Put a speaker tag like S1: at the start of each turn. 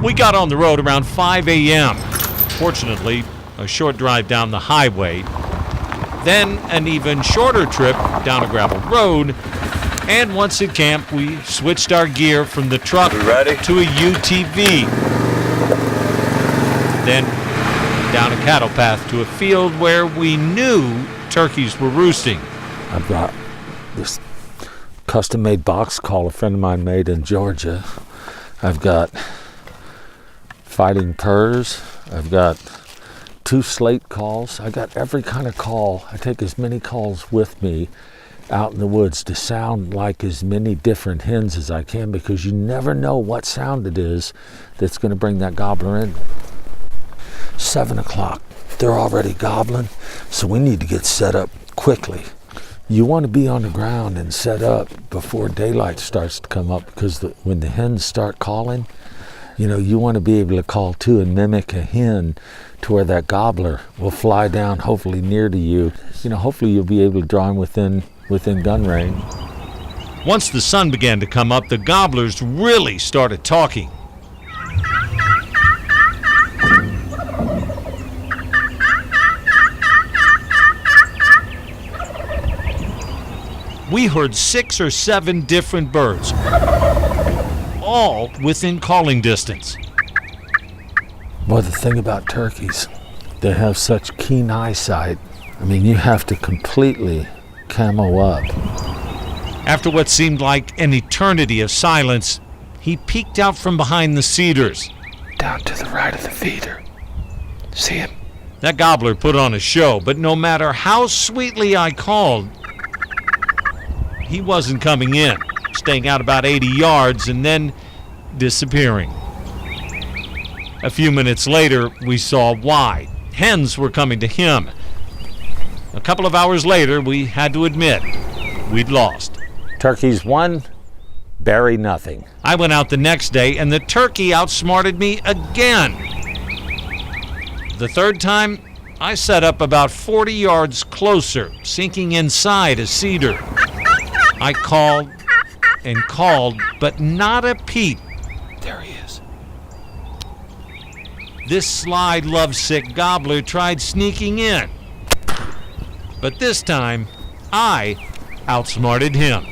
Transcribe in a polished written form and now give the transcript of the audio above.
S1: We got on the road around 5 a.m. Fortunately, a short drive down the highway, then an even shorter trip down a gravel road, and once at camp, we switched our gear from the truck to a UTV. Then down a cattle path to a field where we knew turkeys were roosting.
S2: I've got this custom-made box call a friend of mine made in Georgia. I've got fighting purrs. I've got 2 slate calls. I got every kind of call. I take as many calls with me out in the woods to sound like as many different hens as I can, because you never know what sound it is that's going to bring that gobbler in. 7 o'clock. They're already gobbling, so we need to get set up quickly. You want to be on the ground and set up before daylight starts to come up, because when the hens start calling, you want to be able to call too and mimic a hen to where that gobbler will fly down, hopefully near to you. Hopefully you'll be able to draw him within gun range.
S1: Once the sun began to come up, the gobblers really started talking. We heard 6 or 7 different birds, all within calling distance.
S2: Boy, the thing about turkeys, they have such keen eyesight. You have to completely camo up.
S1: After what seemed like an eternity of silence, he peeked out from behind the cedars.
S2: Down to the right of the feeder. See him?
S1: That gobbler put on a show, but no matter how sweetly I called, he wasn't coming in, staying out about 80 yards and then disappearing. A few minutes later, we saw why. Hens were coming to him. A couple of hours later, we had to admit we'd lost.
S2: Turkeys won, Barry nothing.
S1: I went out the next day, and the turkey outsmarted me again. The third time, I set up about 40 yards closer, sinking inside a cedar. I called and called, but not a peep.
S2: There he is.
S1: This sly, lovesick gobbler tried sneaking in. But this time, I outsmarted him.